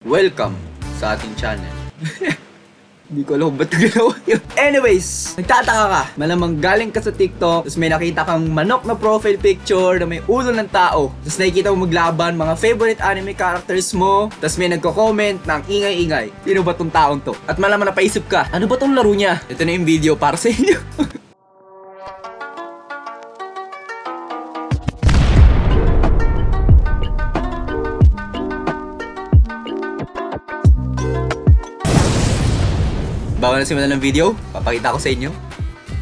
Welcome sa ating channel. Hindi ko alam ba't ginawa yun. Anyways, nagtataka ka. Malamang galing ka sa TikTok, tapos may nakita kang manok na profile picture na may ulo ng tao. Tapos nakikita mo maglaban mga favorite anime characters mo. Tapos may nagko-comment ng ingay-ingay. Sino ba tong taong to? At malamang napaisip ka, ano ba tong laro niya? Ito na yung video para sa inyo. Bago na simulan ng video, papakita ko sa inyo.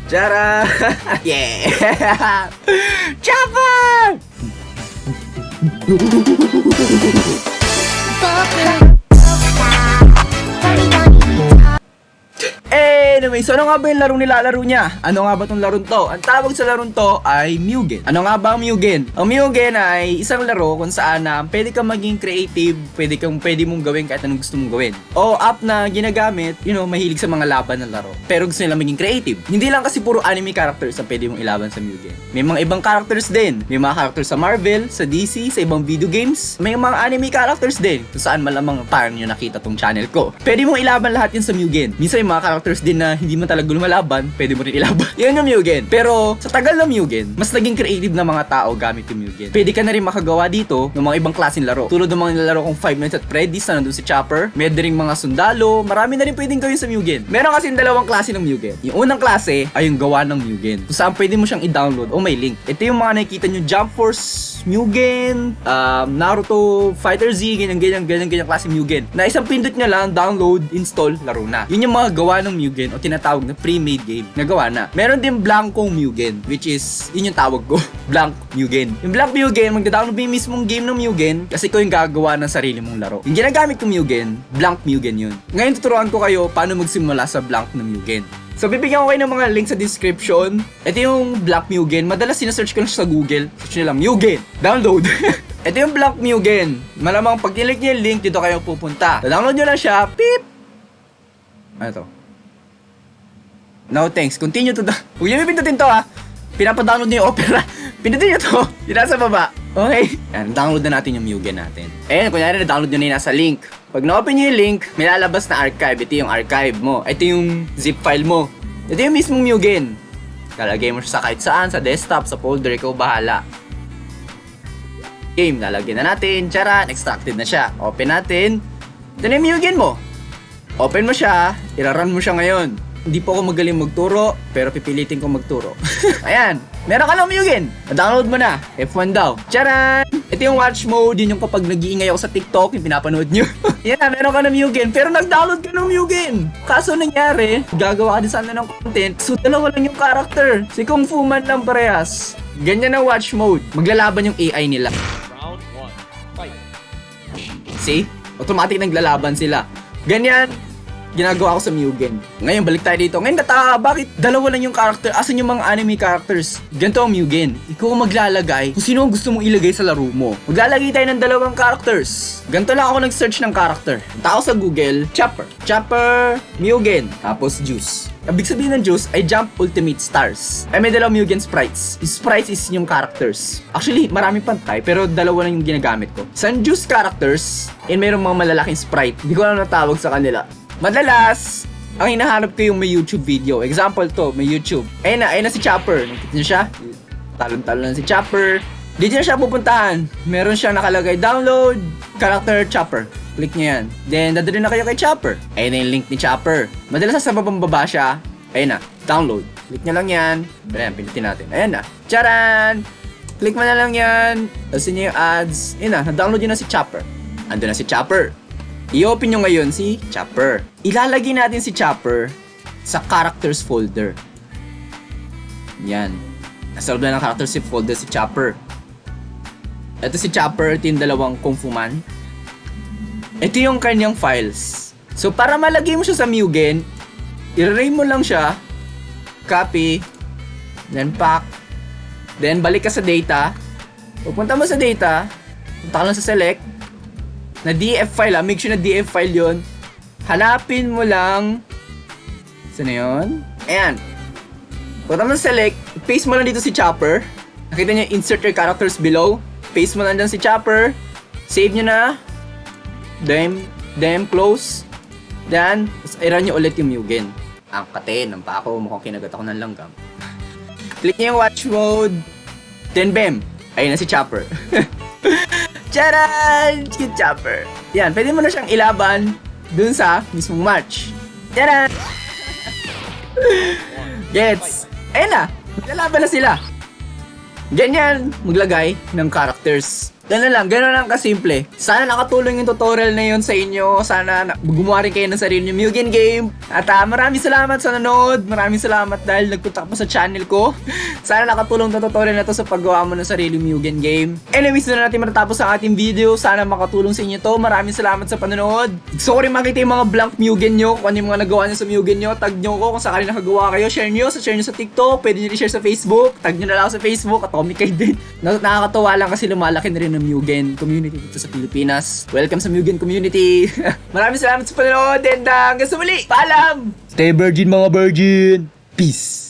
Tara! Yeah! Chopper! Anyway, so ano nga ba yung larong nilalaro niya? Ano nga ba tong larong to? Ang tawag sa larong to ay Mugen. Ano nga ba ang Mugen? Ang Mugen ay isang laro kung saan pwede kang maging creative, pwede mong gawin kahit anong gusto mong gawin. O app na ginagamit, mahilig sa mga laban ng laro. Pero gusto nila maging creative. Hindi lang kasi puro anime characters ang pwede mong ilaban sa Mugen. May mga ibang characters din. May mga characters sa Marvel, sa DC, sa ibang video games. May mga anime characters din kung saan malamang parang nyo nakita tong channel ko. Pwede mong ilaban lahat yun sa Mugen. Minsan yung mga characters din na hindi man talaga lumalaban, pwede mo rin ilaban. Yan yung Mugen. Pero sa tagal ng Mugen, mas naging creative na mga tao gamit yung Mugen. Pwede ka na rin makagawa dito ng mga ibang klaseng laro. Tulad ng mga nilalaro kong 5 Nights at Freddy's na nandun si Chopper. May rin mga sundalo. Marami na rin pwedeng gawin sa Mugen. Meron kasi dalawang klase ng Mugen. Yung unang klase ay yung gawa ng Mugen. Kung saan pwede mo siyang i-download o may link. Ito yung mga nakikita nyo, Jump Force Mugen, Naruto Fighter Z, ganyan klase Mugen. Na isang pindot nyo lang, download, install, laro na. Yun yung mga gawa ng Mugen o tinatawag na pre-made game na gawa na. Meron din Blankong Mugen, which is, yun yung tawag ko, Blank Mugen. Yung Blank Mugen, magda-download mo yung mismong game ng Mugen kasi ko yung gagawa ng sarili mong laro. Yung ginagamit kong Mugen, Blank Mugen yun. Ngayon tuturuan ko kayo paano magsimula sa Blank na Mugen. So, bibigyan ko kayo ng mga link sa description. Ito yung Blank Mugen. Madalas sinesearch ko lang siya sa Google. Search nyo lang, Mugen. Download. Ito yung Blank Mugen. Malamang pag nilike nyo yung link, dito kayo pupunta. Download nyo lang siya. Beep! Ano to? No thanks. Continue to huwag nyo pindutin to Pinapadownload nyo yung Opera. Pindutin nyo to. Yung nasa baba. Okay? Yan, download na natin yung Mugen natin. Ayan, kunyari na-download nyo na yung nasa link. Pag na-open nyo yung link, may lalabas na archive. Ito yung archive mo. Ito yung zip file mo. Ito yung mismong Mugen. Lalagay mo siya sa kahit saan, sa desktop, sa folder, ikaw bahala. Game, lalagyan na natin. Charan, extracted na siya. Open natin. Ito na yung Mugen mo. Open mo siya, irarun mo siya ngayon. Hindi po ako magaling magturo, pero pipilitin ko magturo. Ayan, meron ka lang Mugen. Na-download mo na. F1 daw. Charan! Ito yung watch mode, yun yung kapag nag-iingay ako sa TikTok, yung pinapanood nyo. Yan, meron ka ng Mugen, pero nag-download ka ng Mugen. Kaso nangyari, gagawa ka din sana ng content, so dalawa lang yung character. Si Kung Fu Man lang parehas. Ganyan ang watch mode. Maglalaban yung AI nila. Round 1, fight. See? Automatic naglalaban sila. Ganyan, ginagawa ko sa Mugen. Ngayon, balik tayo dito. Ngayon, bakit dalawa lang yung character? Asan yung mga anime characters? Ganito ang Mugen. Ikaw ang maglalagay kung sino ang gusto mong ilagay sa laro mo. Maglalagay tayo ng dalawang characters. Ganito lang ako nag-search ng character. Punta ako sa Google, Chopper, Mugen, tapos Juice. Ibig sabihin ng Juice ay Jump Ultimate Stars. Ay may dalawang Mugen sprites. Yung sprites is yung characters. Actually, marami pantay, pero dalawa lang yung ginagamit ko. Sa Juice characters, mayroong mga malalaking sprite. Hindi ko alam na tawag sa kanila. Madalas, ang hinahanap ko yung may YouTube video. Example to, may YouTube. Ayun na si Chopper. Nakita niyo siya? Talon-talon na si Chopper. Dito na siya pupuntahan. Meron siyang nakalagay, download, character Chopper. Click niyo yan. Then, dadali na kayo kay Chopper. Ayun na yung link ni Chopper. Madalas sa bababa siya. Ayun na, download. Click niyo lang yan. Ayan, pinutin natin. Ayan na. Charan! Click mo na lang yan. Tapos niyo yung ads. Ayun na, na-download nyo na si Chopper. Ando na si Chopper. I-open nyo ngayon si Chopper. Ilalagay natin si Chopper sa characters folder. Yan. Nasa loob na ng characters folder si Chopper. Ito si Chopper, ito yung dalawang Kung Fu Man. Ito yung kanyang files. So para malagay mo siya sa Mugen, i-ray mo lang siya, copy, then pack, then balik ka sa data. Pupunta mo sa data, punta ka lang sa select, na DF file make sure na DF file yon. Hanapin mo lang. Saan na yun? Ayan. Punta mo sa select, paste mo lang dito si Chopper. Nakita niyo, insert your characters below. Paste mo lang dyan si Chopper. Save nyo na. Then, them close. Then, i-run nyo ulit yung Mugen. Ang katin, ang pako, mukhang kinagat ako ng langgam. Click nyo yung watch mode. Then, bam! Ayun na si Chopper. Charan! Si Chopper. Yan, pwede mo na siyang ilaban dun sa mismong match. Charan! Gets? Ayun na! Maglalaban na sila. Ganyan, maglagay ng characters. Ganun lang kasimple. Sana nakatulong yung tutorial na yun sa inyo. Sana gumawa rin kayo ng sarili yung Mugen game. At maraming salamat sa nanood. Maraming salamat dahil nagpunta ka pa sa channel ko. Sana nakatulong yung tutorial na to sa paggawa mo ng sarili Mugen game. Anyways, na natin matatapos ang ating video. Sana makatulong sa inyo to. Maraming salamat sa panonood. Gusto ko rin makita yung mga blank Mugen nyo. Kung ano yung mga nagawa nyo sa Mugen nyo. Tag nyo ko kung sakali nakagawa kayo. Share nyo sa TikTok. Pwede nyo rin share sa Facebook. Tag nyo na lang ako sa Facebook. Atomic kayo din. Nakakatawa lang kasi lumalaki na rin ng Mugen community dito sa Pilipinas. Welcome sa Mugen community. Maraming salamat sa panonood and hanggang sa muli. Paalam! Stay virgin mga virgin. Peace.